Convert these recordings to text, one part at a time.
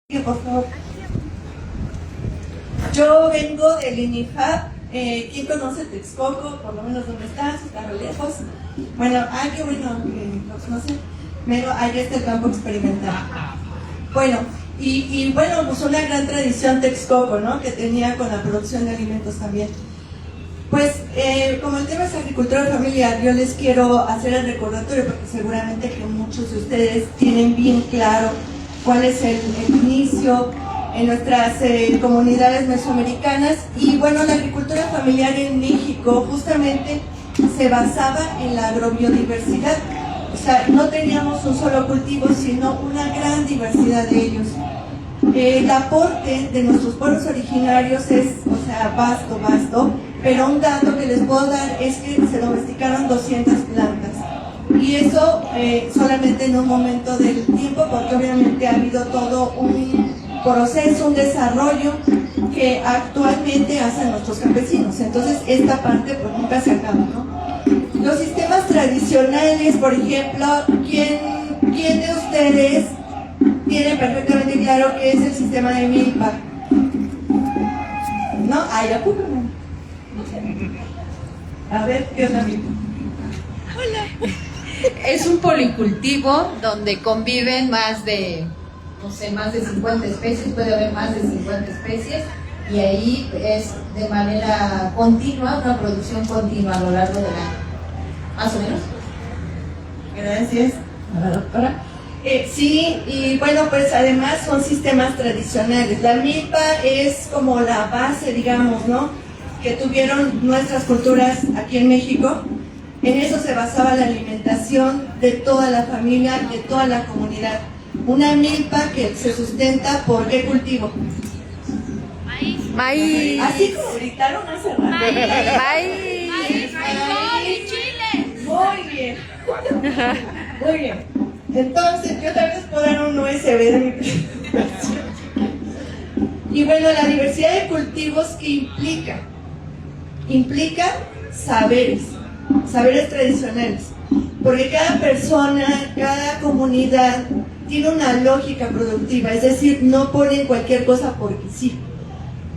Por favor. Yo vengo del INIFAP. ¿Quién conoce Texcoco? Por lo menos ¿dónde estás? Está re lejos. Bueno, qué bueno que lo conocen. Pero ahí está el campo experimental. Bueno, y bueno, pues una gran tradición Texcoco, ¿no? Que tenía con la producción de alimentos también. Pues, como el tema es agricultura familiar, yo les quiero hacer el recordatorio porque seguramente que muchos de ustedes tienen bien claro cuál es el inicio en nuestras comunidades mesoamericanas. Y bueno, la agricultura familiar en México justamente se basaba en la agrobiodiversidad. O sea, no teníamos un solo cultivo, sino una gran diversidad de ellos. El aporte de nuestros pueblos originarios es, o sea, vasto, pero un dato que les puedo dar es que se domesticaron 200 plantas. Y eso solamente en un momento del tiempo, porque obviamente ha habido todo un proceso, un desarrollo que actualmente hacen nuestros campesinos. Entonces esta parte pues nunca se acaba, ¿no? Los sistemas tradicionales, por ejemplo, ¿quién de ustedes tiene perfectamente claro qué es el sistema de milpa? ¿No? Apúrame. A ver, ¿qué es la milpa? Hola. Es un policultivo donde conviven más de 50 especies, puede haber más de 50 especies, y ahí es de manera continua, una producción continua a lo largo del año. ¿Más o menos? Gracias a la doctora. Sí, y bueno, pues además son sistemas tradicionales. La milpa es como la base, digamos, ¿no?, que tuvieron nuestras culturas aquí en México. En eso se basaba la alimentación de toda la familia, de toda la comunidad. Una milpa que se sustenta por ¿qué cultivo? Maíz. Así como gritaron hace rato. Maíz. Y chile. Muy bien. Muy bien. Entonces, yo tal vez puedo dar un USB de mi presentación. Y bueno, la diversidad de cultivos que implica saberes tradicionales, porque cada persona, cada comunidad tiene una lógica productiva, es decir, no ponen cualquier cosa porque sí.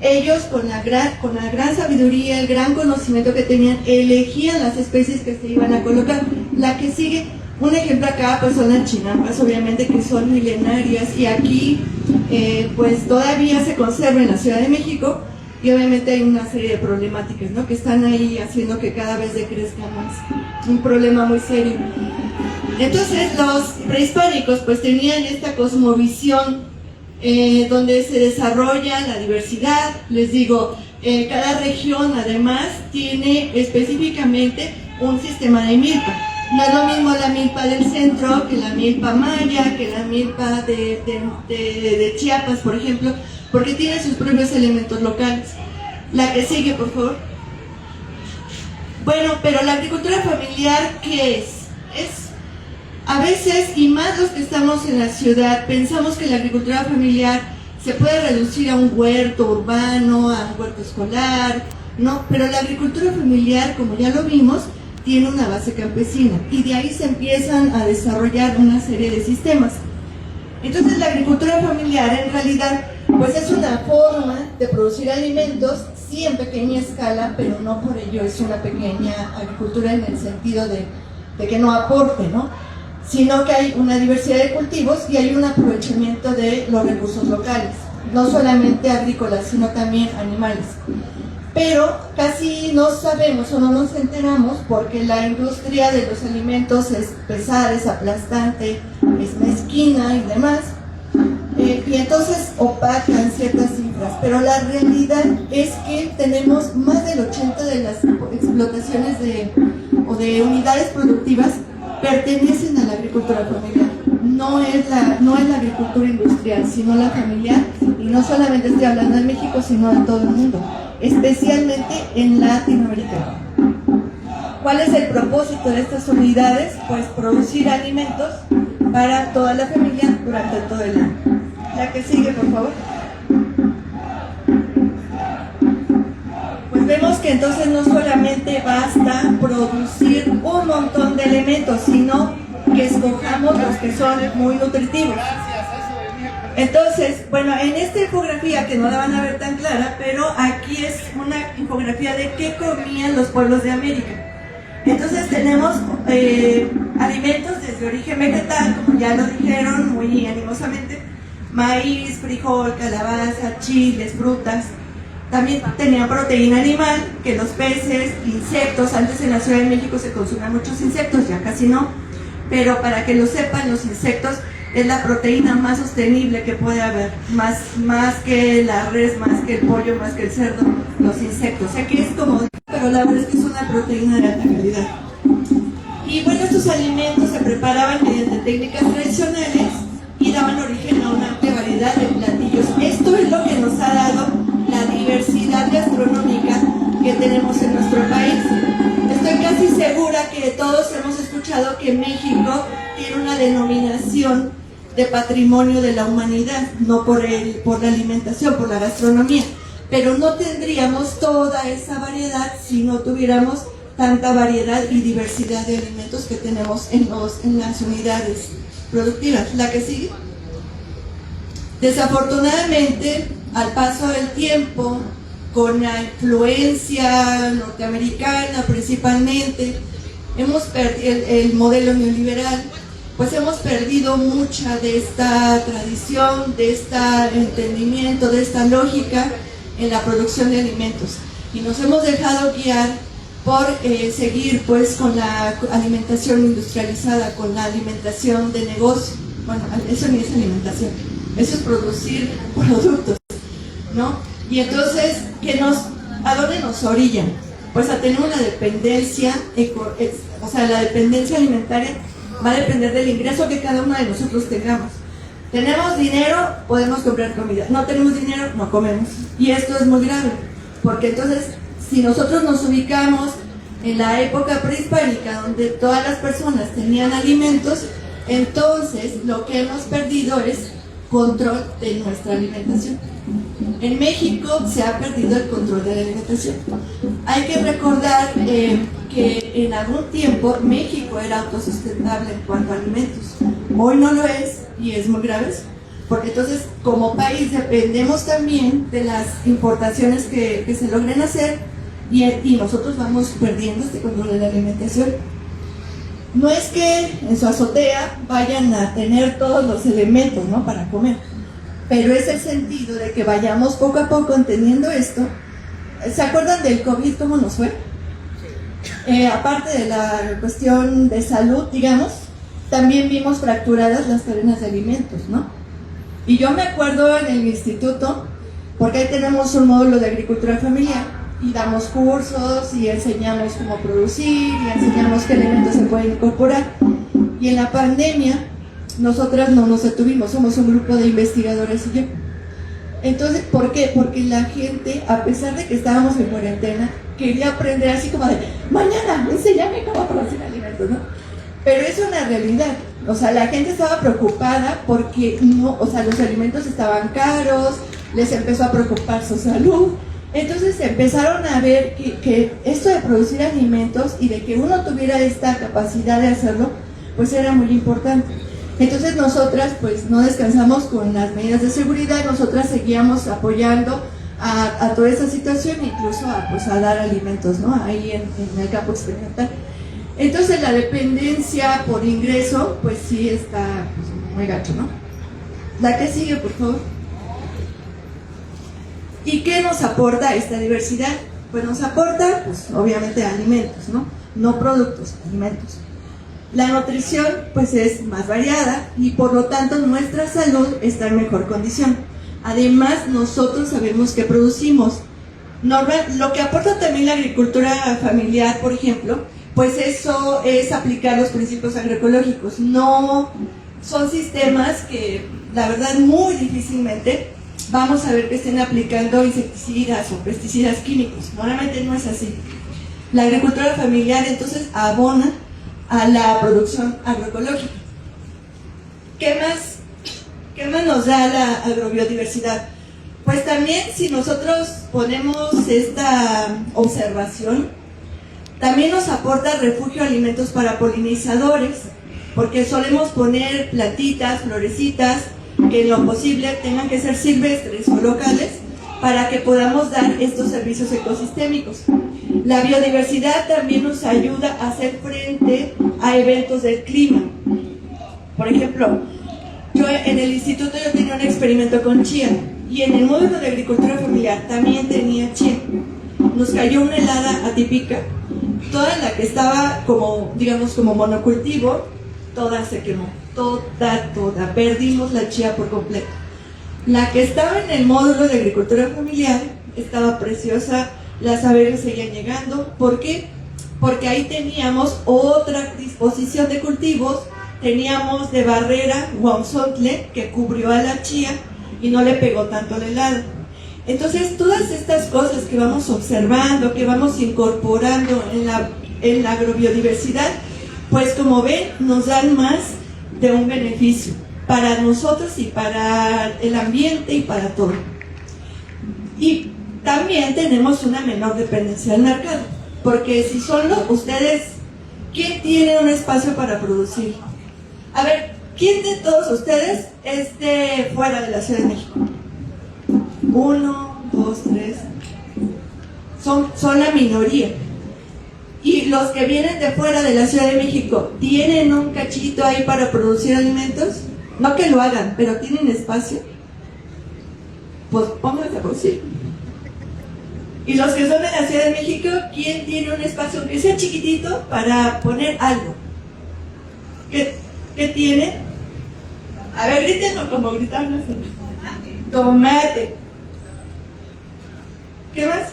Ellos con la gran sabiduría, el gran conocimiento que tenían, elegían las especies que se iban a colocar. La que sigue, un ejemplo acá, pues son las chinampas, obviamente que son milenarias, y aquí pues todavía se conserva en la Ciudad de México. Y obviamente hay una serie de problemáticas, ¿no?, que están ahí haciendo que cada vez decrezca más. Un problema muy serio. Entonces los prehispánicos pues tenían esta cosmovisión donde se desarrolla la diversidad. Les digo, cada región además tiene específicamente un sistema de milpa. No es lo mismo la milpa del centro que la milpa maya, que la milpa de Chiapas, por ejemplo, porque tiene sus propios elementos locales. La que sigue, por favor. Bueno, pero la agricultura familiar, ¿qué es? A veces, y más los que estamos en la ciudad, pensamos que la agricultura familiar se puede reducir a un huerto urbano, a un huerto escolar, no, pero la agricultura familiar, como ya lo vimos, tiene una base campesina, y de ahí se empiezan a desarrollar una serie de sistemas. Entonces la agricultura familiar en realidad pues es una forma de producir alimentos, sí en pequeña escala, pero no por ello es una pequeña agricultura en el sentido de que no aporte, ¿no?, sino que hay una diversidad de cultivos y hay un aprovechamiento de los recursos locales, no solamente agrícolas, sino también animales. Pero casi no sabemos o no nos enteramos porque la industria de los alimentos es pesada, es aplastante, es mezquina y demás, y entonces opacan ciertas cifras, pero la realidad es que tenemos más del 80% de las explotaciones o de unidades productivas pertenecen a la agricultura familiar. No es la agricultura industrial, sino la familiar, y no solamente estoy hablando de México, sino de todo el mundo, especialmente en Latinoamérica. ¿Cuál es el propósito de estas unidades? Pues producir alimentos para toda la familia durante todo el año. La que sigue, por favor. Pues vemos que entonces no solamente basta producir un montón de elementos, sino que escojamos los que son muy nutritivos. Entonces, bueno, en esta infografía, que no la van a ver tan clara, pero aquí es una infografía de qué comían los pueblos de América. Entonces tenemos alimentos desde origen vegetal, como ya lo dijeron muy animosamente, maíz, frijol, calabaza, chiles, frutas. También tenían proteína animal, que los peces, insectos. Antes en la Ciudad de México se consumían muchos insectos, ya casi no, pero para que lo sepan, los insectos es la proteína más sostenible que puede haber, más que la res, más que el pollo, más que el cerdo, los insectos. Aquí es como, pero la verdad es que es una proteína de alta calidad. Y bueno, estos alimentos se preparaban mediante técnicas tradicionales y daban origen a una amplia variedad de platillos. Esto es lo que nos ha dado la diversidad gastronómica que tenemos en nuestro país. Estoy casi segura que todos hemos escuchado que México tiene una denominación de patrimonio de la humanidad, no por la alimentación, por la gastronomía, pero no tendríamos toda esa variedad si no tuviéramos tanta variedad y diversidad de alimentos que tenemos en las unidades productivas. La que sigue. Desafortunadamente, al paso del tiempo, con la influencia norteamericana principalmente, hemos perdido el modelo neoliberal, pues hemos perdido mucha de esta tradición, de este entendimiento, de esta lógica en la producción de alimentos, y nos hemos dejado guiar por seguir pues con la alimentación industrializada, con la alimentación de negocio. Bueno, eso ni es alimentación, eso es producir productos, ¿no? Y entonces, ¿a dónde nos orillan? Pues a tener una dependencia, o sea, la dependencia alimentaria va a depender del ingreso que cada uno de nosotros tengamos. Tenemos dinero, podemos comprar comida. No tenemos dinero, no comemos. Y esto es muy grave, porque entonces, si nosotros nos ubicamos en la época prehispánica, donde todas las personas tenían alimentos, entonces lo que hemos perdido es control de nuestra alimentación. En México se ha perdido el control de la alimentación. Hay que recordar que en algún tiempo México era autosustentable en cuanto a alimentos. Hoy no lo es, y es muy grave eso, porque entonces como país dependemos también de las importaciones que se logren hacer, y nosotros vamos perdiendo este control de la alimentación. No es que en su azotea vayan a tener todos los elementos, ¿no?, para comer, pero es el sentido de que vayamos poco a poco entendiendo esto. ¿Se acuerdan del COVID, cómo nos fue? Aparte de la cuestión de salud, digamos, también vimos fracturadas las cadenas de alimentos, ¿no? Y yo me acuerdo en el instituto, porque ahí tenemos un módulo de agricultura familiar, y damos cursos, y enseñamos cómo producir, y enseñamos qué elementos se pueden incorporar. Y en la pandemia, nosotras no nos detuvimos, somos un grupo de investigadores y yo. Entonces, ¿por qué? Porque la gente, a pesar de que estábamos en cuarentena, quería aprender así como de, mañana, enséñame cómo producir alimentos, ¿no? Pero es una realidad. O sea, la gente estaba preocupada porque no, o sea, los alimentos estaban caros, les empezó a preocupar su salud. Entonces empezaron a ver que esto de producir alimentos y de que uno tuviera esta capacidad de hacerlo, pues era muy importante. Entonces nosotras pues no descansamos con las medidas de seguridad, nosotras seguíamos apoyando a toda esa situación, incluso a dar alimentos, ¿no?, ahí en el campo experimental. Entonces la dependencia por ingreso pues sí está pues, muy gacho, ¿no? La que sigue, por favor. ¿Y qué nos aporta esta diversidad? Pues nos aporta, pues obviamente alimentos, ¿no? No productos, alimentos. La nutrición pues es más variada y por lo tanto nuestra salud está en mejor condición. Además nosotros sabemos que producimos. Lo que aporta también la agricultura familiar, por ejemplo, pues eso es aplicar los principios agroecológicos. No son sistemas que la verdad muy difícilmente vamos a ver que estén aplicando insecticidas o pesticidas químicos. Normalmente no es así. La agricultura familiar entonces abona a la producción agroecológica. ¿Qué más nos da la agrobiodiversidad? Pues también, si nosotros ponemos esta observación, también nos aporta refugio alimentos para polinizadores, porque solemos poner plantitas, florecitas, que en lo posible tengan que ser silvestres o locales para que podamos dar estos servicios ecosistémicos. La biodiversidad también nos ayuda a hacer frente a eventos del clima. Por ejemplo, yo en el instituto tenía un experimento con chía y en el módulo de agricultura familiar también tenía chía. Nos cayó una helada atípica, toda la que estaba como, digamos, como monocultivo, toda se quemó, toda, perdimos la chía por completo. La que estaba en el módulo de agricultura familiar estaba preciosa, las abejas seguían llegando. ¿Por qué? Porque ahí teníamos otra disposición de cultivos, teníamos de barrera guamzontle que cubrió a la chía y no le pegó tanto la helada. Entonces, todas estas cosas que vamos observando, que vamos incorporando en la agrobiodiversidad, pues como ven, nos dan más de un beneficio para nosotros y para el ambiente y para todo. Y también tenemos una menor dependencia del mercado, porque si solo ustedes, ¿quién tiene un espacio para producir? A ver, ¿quién de todos ustedes es de fuera de la Ciudad de México? 1, 2, 3. Son la minoría. Y los que vienen de fuera de la Ciudad de México, ¿tienen un cachito ahí para producir alimentos? No que lo hagan, pero ¿tienen espacio? Pues pónganse a producir. Y los que son de la Ciudad de México, ¿quién tiene un espacio, aunque sea chiquitito, para poner algo? ¿Qué tiene? A ver, grítenlo como gritaron. Tomate. ¿Qué más?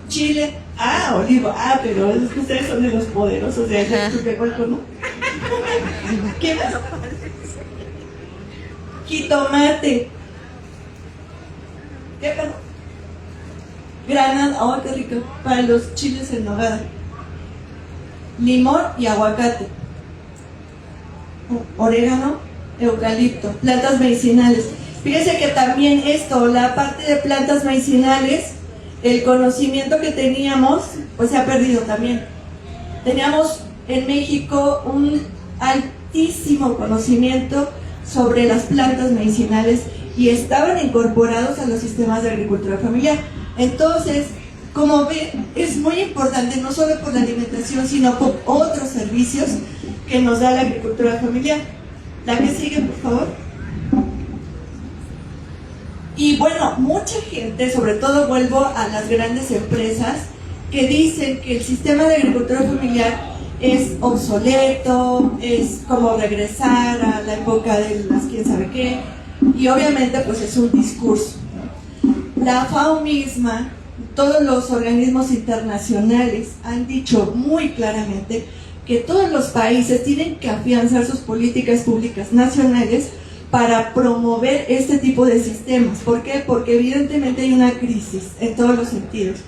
Chile. Ah, olivo. Ah, pero es que ustedes son de los poderosos de allá, ¿no? ¿Qué más? Jitomate. ¿Qué más? Granada. Oh, qué rico. Para los chiles en nogada. Limón y aguacate. Orégano, eucalipto, plantas medicinales. Fíjense que también esto, la parte de plantas medicinales, el conocimiento que teníamos, pues se ha perdido también. Teníamos en México un altísimo conocimiento sobre las plantas medicinales y estaban incorporados a los sistemas de agricultura familiar. Entonces, como ven, es muy importante, no solo por la alimentación, sino por otros servicios que nos da la agricultura familiar. La que sigue, por favor. Y bueno, mucha gente, sobre todo vuelvo a las grandes empresas, que dicen que el sistema de agricultura familiar es obsoleto, es como regresar a la época de las quién sabe qué, y obviamente pues es un discurso. La FAO misma, todos los organismos internacionales han dicho muy claramente que todos los países tienen que afianzar sus políticas públicas nacionales para promover este tipo de sistemas. ¿Por qué? Porque evidentemente hay una crisis en todos los sentidos.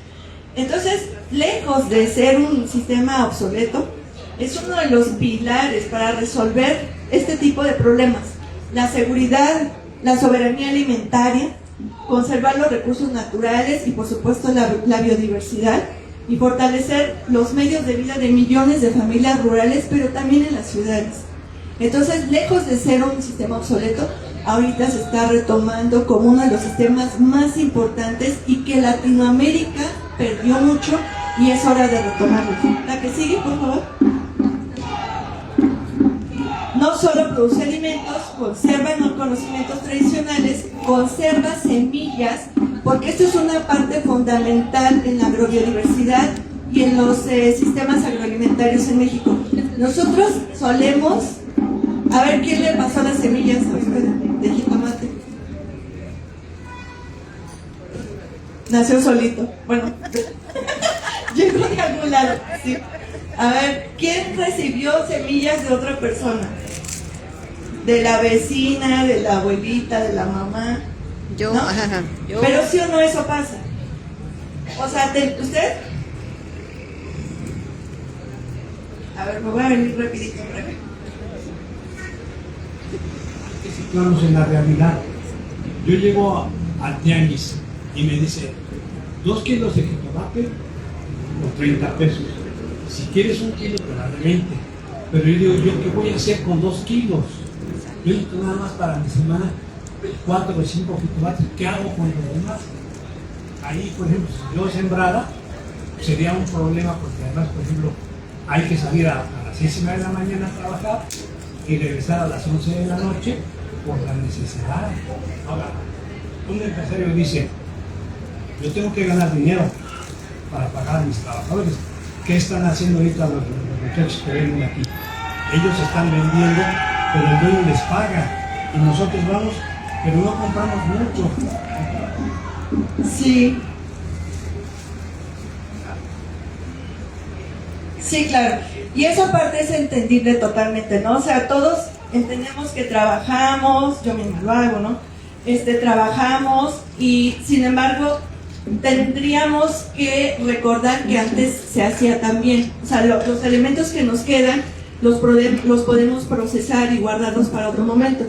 Entonces, lejos de ser un sistema obsoleto, es uno de los pilares para resolver este tipo de problemas. La seguridad, la soberanía alimentaria, conservar los recursos naturales y por supuesto la biodiversidad, y fortalecer los medios de vida de millones de familias rurales, pero también en las ciudades. Entonces, lejos de ser un sistema obsoleto, ahorita se está retomando como uno de los sistemas más importantes y que Latinoamérica perdió mucho y es hora de retomarlo. La que sigue, por favor. No solo produce alimentos, conserva conocimientos tradicionales, conserva semillas, porque esto es una parte fundamental en la agrobiodiversidad y en los sistemas agroalimentarios en México. Nosotros solemos, a ver, ¿quién le pasó las semillas a usted de jitomate? Nació solito. Bueno, llegó de algún lado, sí. A ver, ¿quién recibió semillas de otra persona? De la vecina, de la abuelita, de la mamá. Yo, ¿no? Yo. Pero sí o no eso pasa. O sea, ¿usted? A ver, me voy a venir rapidito por acá. Que situarnos en la realidad. Yo llego al tianguis y me dice 2 kilos de jitomate por 30 pesos. Si quieres 1 kilo, te la de 20. Pero yo digo, ¿yo qué voy a hacer con 2 kilos? Yo necesito nada más para mi semana 4 o 5 jitomates. ¿Qué hago con los demás? Ahí, por ejemplo, si yo sembrara, sería un problema porque además, por ejemplo, hay que salir a las 6:30 de la mañana a trabajar y regresar a las 11 de la noche por la necesidad. Ahora, un empresario dice, yo tengo que ganar dinero para pagar a mis trabajadores. ¿Qué están haciendo ahorita los muchachos que vienen aquí? Ellos están vendiendo, pero el dueño les paga y nosotros vamos, pero no compramos mucho. Sí. Sí, claro. Y esa parte es entendible totalmente, ¿no? O sea, todos entendemos que trabajamos, yo misma lo hago, ¿no? Trabajamos y sin embargo tendríamos que recordar que antes se hacía también. O sea, los elementos que nos quedan los podemos procesar y guardarlos para otro momento.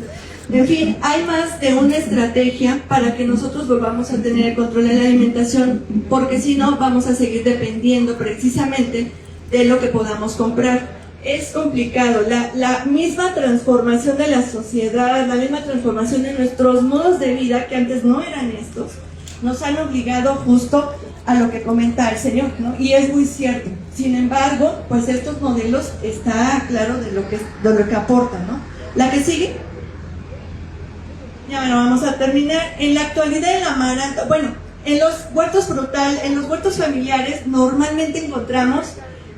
En fin, hay más de una estrategia para que nosotros volvamos a tener el control de la alimentación, porque si no vamos a seguir dependiendo precisamente de lo que podamos comprar. Es complicado, la misma transformación de la sociedad, la misma transformación de nuestros modos de vida, que antes no eran estos, nos han obligado justo a lo que comenta el señor, ¿no? Y es muy cierto. Sin embargo, pues estos modelos está claro de lo que aportan, ¿no? La que sigue. Ya bueno, vamos a terminar. En la actualidad el amaranto, bueno, en los huertos frutales, en los huertos familiares normalmente encontramos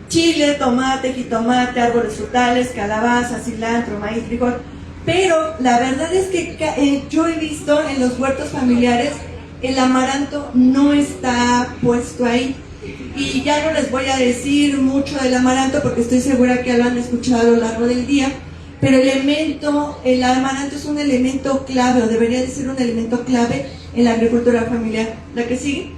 chile, tomate, jitomate, árboles frutales, calabaza, cilantro, maíz, frijol. Pero la verdad es que yo he visto en los huertos familiares el amaranto no está puesto ahí. Y ya no les voy a decir mucho del amaranto porque estoy segura que lo han escuchado a lo largo del día. Pero el amaranto es un elemento clave, o debería de ser un elemento clave en la agricultura familiar. ¿La que sigue?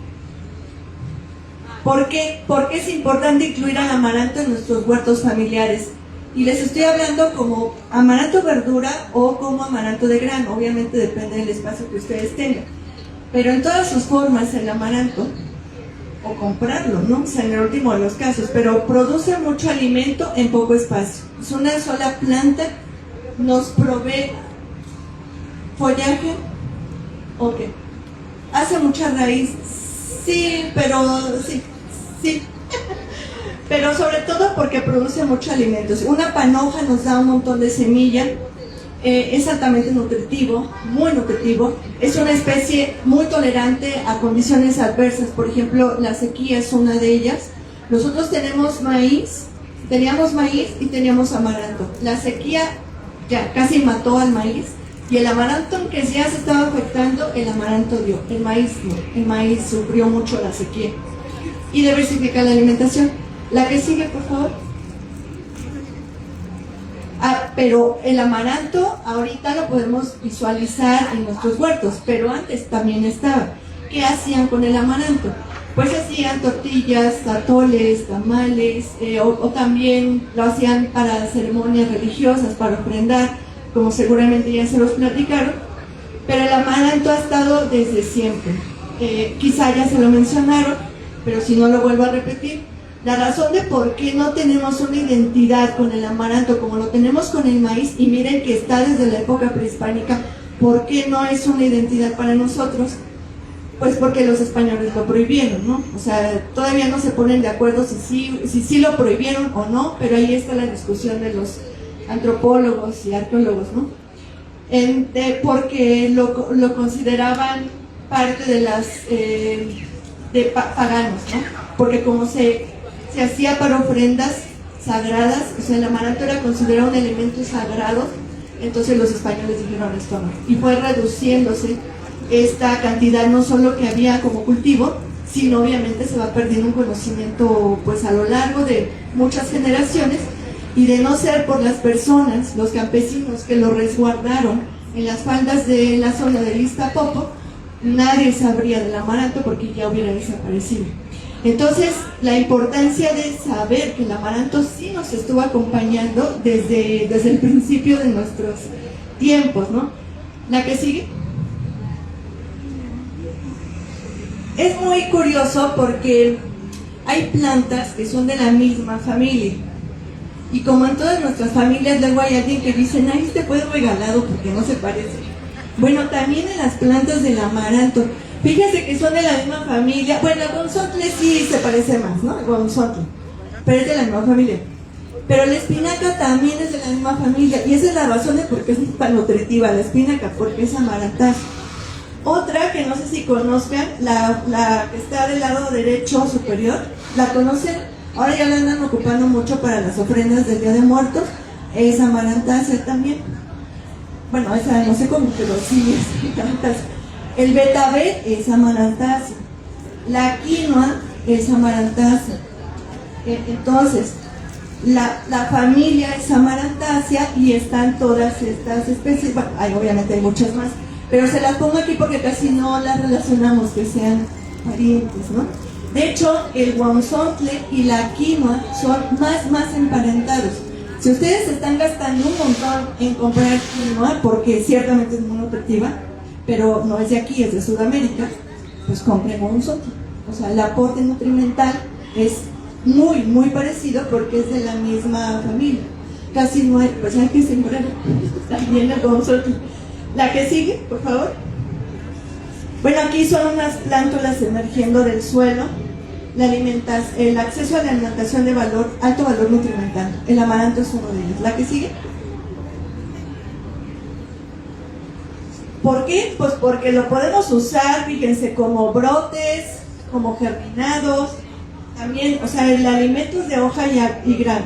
¿Por qué? Porque es importante incluir al amaranto en nuestros huertos familiares. Y les estoy hablando como amaranto verdura o como amaranto de grano. Obviamente depende del espacio que ustedes tengan. Pero en todas sus formas el amaranto, o comprarlo, ¿no? O sea, en el último de los casos, pero produce mucho alimento en poco espacio. Es una sola planta, nos provee follaje, ¿o qué? Hace mucha raíz, sí, pero sobre todo porque produce mucho alimento. Una panoja nos da un montón de semilla, es altamente nutritivo, muy nutritivo. Es una especie muy tolerante a condiciones adversas. Por ejemplo, la sequía es una de ellas. Nosotros teníamos maíz y teníamos amaranto. La sequía ya casi mató al maíz, y el amaranto, aunque ya se estaba afectando, el amaranto dio. El maíz no, el maíz sufrió mucho la sequía. Y diversificar la alimentación. La que sigue, por favor. Pero el amaranto ahorita lo podemos visualizar en nuestros huertos, pero antes también estaba. ¿Qué hacían con el amaranto? Pues hacían tortillas, atoles, tamales, o también lo hacían para ceremonias religiosas, para ofrendar, como seguramente ya se los platicaron. Pero el amaranto ha estado desde siempre. Quizá ya se lo mencionaron, pero si no lo vuelvo a repetir. La razón de por qué no tenemos una identidad con el amaranto como lo tenemos con el maíz, y miren que está desde la época prehispánica, ¿por qué no es una identidad para nosotros? Pues porque los españoles lo prohibieron, ¿no? O sea, todavía no se ponen de acuerdo si sí lo prohibieron o no, pero ahí está la discusión de los antropólogos y arqueólogos, ¿no? Porque lo consideraban parte de las paganos, ¿no? Porque como se hacía para ofrendas sagradas, o sea, el amaranto era considerado un elemento sagrado, entonces los españoles dijeron esto no, y fue reduciéndose esta cantidad, no solo que había como cultivo, sino obviamente se va perdiendo un conocimiento pues a lo largo de muchas generaciones, y de no ser por las personas, los campesinos que lo resguardaron en las faldas de la zona del Iztapopo, nadie sabría del amaranto porque ya hubiera desaparecido. Entonces, la importancia de saber que el amaranto sí nos estuvo acompañando desde el principio de nuestros tiempos, ¿no? La que sigue. Es muy curioso porque hay plantas que son de la misma familia. Y como en todas nuestras familias, luego hay alguien que dice, ay, este fue regalado porque no se parece. Bueno, también en las plantas del amaranto, fíjese que son de la misma familia. Bueno, el gonzotle sí se parece más, ¿no? El gonzotle, pero es de la misma familia. Pero la espinaca también es de la misma familia, y esa es la razón de por qué es tan nutritiva la espinaca, porque es amarantácea. Otra que no sé si conozcan, la que está del lado derecho superior, ¿la conocen? Ahora ya la andan ocupando mucho para las ofrendas del Día de Muertos, es amarantácea también. Bueno, esa no sé cómo, pero sí es amarantácea. El betabel es amarantácea, la quinoa es amarantácea. Entonces, la familia es amarantácea y están todas estas especies. Bueno, obviamente hay muchas más, pero se las pongo aquí porque casi no las relacionamos que sean parientes, ¿no? De hecho, el guauzontle y la quinoa son más emparentados. Si ustedes están gastando un montón en comprar quinoa, porque ciertamente es muy nutritiva, pero no es de aquí, es de Sudamérica, pues compren guauzontle. O sea, el aporte nutrimental es muy parecido porque es de la misma familia. Casi no hay, pues hay que sembrar también el guauzontle. La que sigue, por favor. Bueno, aquí son unas plántulas emergiendo del suelo. El acceso a la alimentación de alto valor nutrimental. El amaranto es uno de ellos. La que sigue. ¿Por qué? Pues porque lo podemos usar, fíjense, como brotes, como germinados, también, o sea, el alimento es de hoja y grano.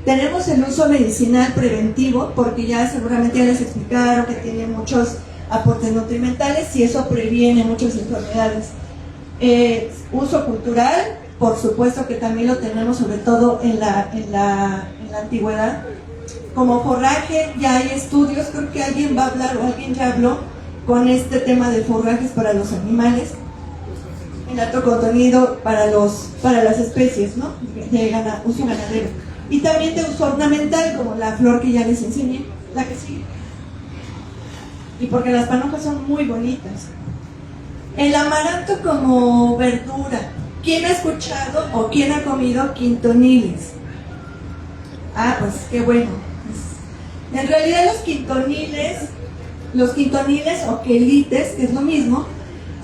Tenemos el uso medicinal preventivo, porque ya seguramente ya les explicaron que tiene muchos aportes nutrimentales y eso previene muchas enfermedades. Uso cultural, por supuesto que también lo tenemos, sobre todo en la antigüedad. Como forraje, ya hay estudios, creo que alguien va a hablar o alguien ya habló con este tema de forrajes para los animales, en alto contenido para las especies, ¿no? De uso ganadero. Y también de uso ornamental, como la flor que ya les enseñé, la que sigue. Y porque las panojas son muy bonitas. El amaranto como verdura. ¿Quién ha escuchado o quién ha comido quintoniles? Ah, pues qué bueno. En realidad los quintoniles o quelites, que es lo mismo,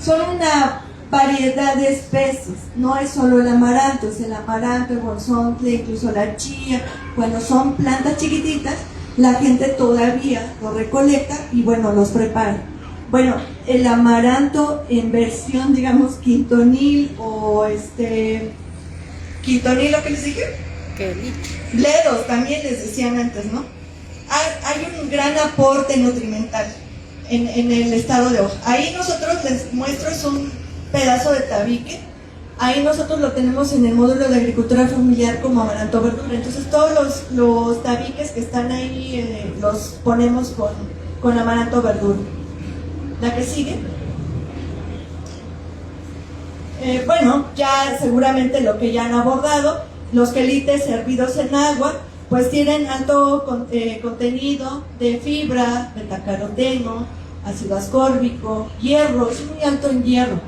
son una variedad de especies. No es solo el amaranto, es el amaranto, el guauzontle, incluso la chía. Cuando son plantas chiquititas, la gente todavía lo recolecta y bueno, los prepara. Bueno, el amaranto en versión, digamos, quintonil o quintonil, ¿lo que les dije? Bledos, también les decían antes, ¿no? Hay un gran aporte nutrimental en el estado de hoja. Ahí nosotros les muestro, es un pedazo de tabique. Ahí nosotros lo tenemos en el módulo de agricultura familiar como amaranto verdura. Entonces todos los tabiques que están ahí los ponemos con amaranto verdura. La que sigue. Bueno, ya seguramente lo que ya han abordado, los quelites hervidos en agua, pues tienen alto contenido de fibra, betacaroteno, ácido ascórbico, hierro, es muy alto en hierro,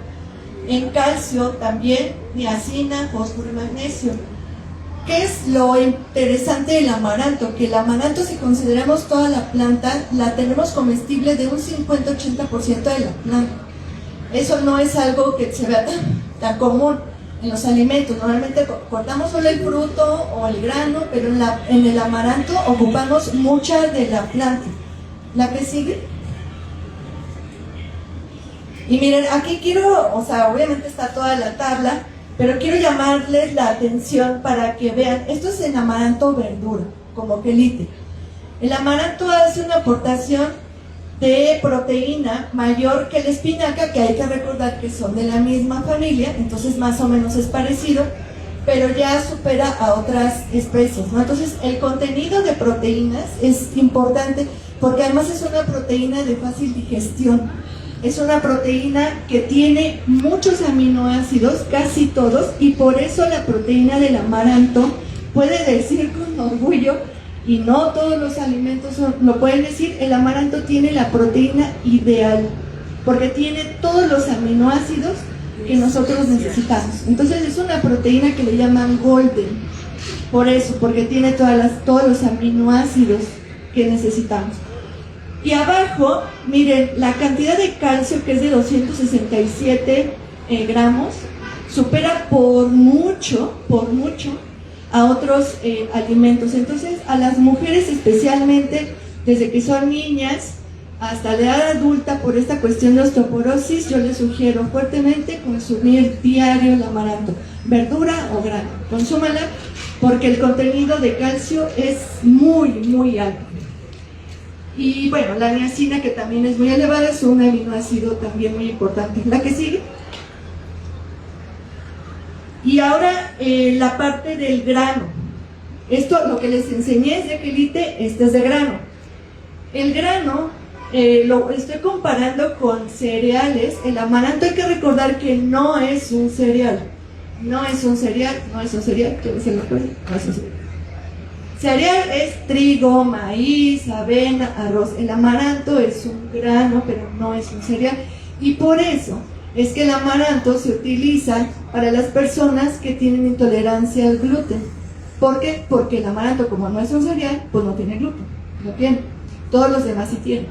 en calcio también, niacina, fósforo y magnesio. ¿Qué es lo interesante del amaranto? Que el amaranto, si consideramos toda la planta, la tenemos comestible de un 50-80% de la planta. Eso no es algo que se vea tan común en los alimentos. Normalmente cortamos solo el fruto o el grano, pero en el amaranto ocupamos mucha de la planta. ¿La que sigue? Y miren, aquí quiero, o sea, obviamente está toda la tabla, pero quiero llamarles la atención para que vean, esto es el amaranto verdura, como quelite. El amaranto hace una aportación de proteína mayor que la espinaca, que hay que recordar que son de la misma familia, entonces más o menos es parecido, pero ya supera a otras especies, ¿no? Entonces el contenido de proteínas es importante porque además es una proteína de fácil digestión. Es una proteína que tiene muchos aminoácidos, casi todos, y por eso la proteína del amaranto puede decir con orgullo, y no todos los alimentos lo pueden decir, el amaranto tiene la proteína ideal, porque tiene todos los aminoácidos que nosotros necesitamos. Entonces es una proteína que le llaman golden. Por eso, porque tiene todos los aminoácidos que necesitamos. Y abajo, miren, la cantidad de calcio, que es de 267 gramos, supera por mucho a otros alimentos. Entonces, a las mujeres especialmente, desde que son niñas hasta la edad adulta, por esta cuestión de osteoporosis, yo les sugiero fuertemente consumir diario el amaranto, verdura o grano. Consúmala porque el contenido de calcio es muy alto. Y bueno, la niacina, que también es muy elevada, es un aminoácido también muy importante. La que sigue. Y ahora la parte del grano. Esto, lo que les enseñé es de quelite, este es de grano. El grano lo estoy comparando con cereales. El amaranto, hay que recordar que no es un cereal. No es un cereal. ¿Quién se lo puede? No es un cereal. Cereal es trigo, maíz, avena, arroz. El amaranto es un grano, pero no es un cereal. Y por eso es que el amaranto se utiliza para las personas que tienen intolerancia al gluten. ¿Por qué? Porque el amaranto, como no es un cereal, pues no tiene gluten. No tiene. Todos los demás sí tienen.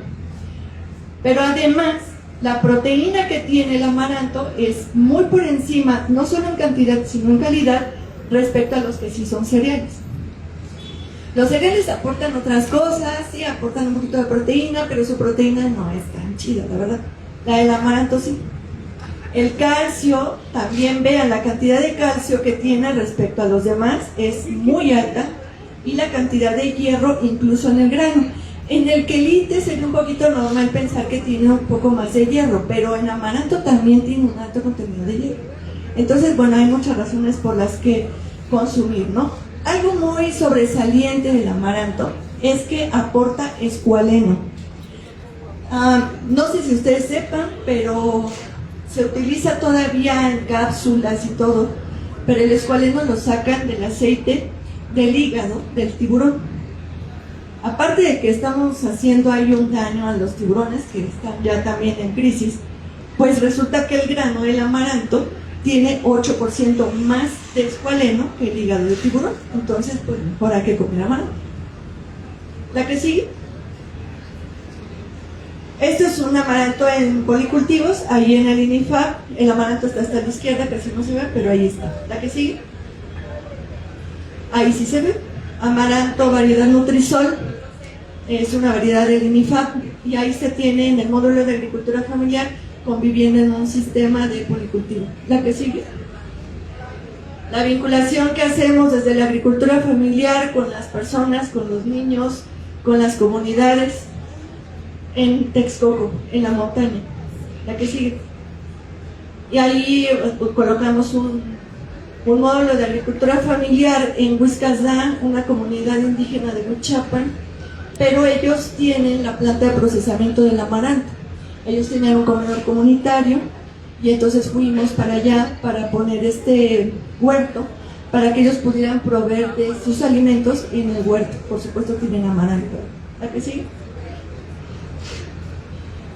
Pero además, la proteína que tiene el amaranto es muy por encima, no solo en cantidad, sino en calidad, respecto a los que sí son cereales. Los cereales aportan otras cosas, sí, aportan un poquito de proteína, pero su proteína no es tan chida, la verdad. La del amaranto sí. El calcio, también vean, la cantidad de calcio que tiene respecto a los demás es muy alta, y la cantidad de hierro incluso en el grano. En el quelite sería un poquito normal pensar que tiene un poco más de hierro, pero en amaranto también tiene un alto contenido de hierro. Entonces, bueno, hay muchas razones por las que consumir, ¿no? Algo muy sobresaliente del amaranto es que aporta escualeno. No sé si ustedes sepan, pero se utiliza todavía en cápsulas y todo, pero el escualeno lo sacan del aceite del hígado del tiburón. Aparte de que estamos haciendo ahí un daño a los tiburones que están ya también en crisis, pues resulta que el grano del amaranto tiene 8% más de escualeno que el hígado de tiburón. Entonces, pues mejor hay que comer amaranto. La que sigue. Esto es un amaranto en policultivos, ahí en el INIFAP. El amaranto está hasta la izquierda, casi no se ve, pero ahí está. La que sigue. Ahí sí se ve. Amaranto variedad Nutrisol. Es una variedad del INIFAP. Y ahí se tiene en el módulo de agricultura familiar, conviviendo en un sistema de policultivo. La que sigue. La vinculación que hacemos desde la agricultura familiar con las personas, con los niños, con las comunidades en Texcoco, en la montaña. La que sigue. Y ahí colocamos un módulo de agricultura familiar en Huizcazán, una comunidad indígena de Huichapan, pero ellos tienen la planta de procesamiento del amaranto. Ellos tenían un comedor comunitario y entonces fuimos para allá para poner este huerto para que ellos pudieran proveer de sus alimentos en el huerto. Por supuesto tienen amaranto. ¿A qué sigue?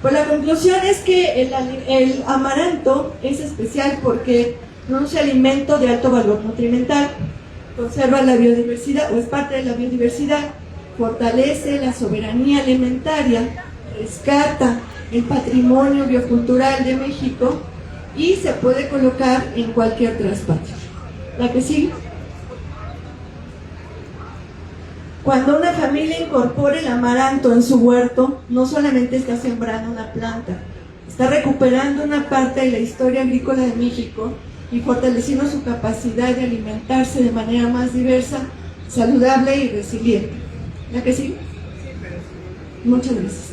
Pues la conclusión es que el amaranto es especial porque no es un alimento de alto valor nutrimental, conserva la biodiversidad o es parte de la biodiversidad, fortalece la soberanía alimentaria, rescata el patrimonio biocultural de México y se puede colocar en cualquier traspatio. La que sigue. Cuando una familia incorpora el amaranto en su huerto, no solamente está sembrando una planta, está recuperando una parte de la historia agrícola de México y fortaleciendo su capacidad de alimentarse de manera más diversa, saludable y resiliente. ¿La que sigue? Muchas gracias.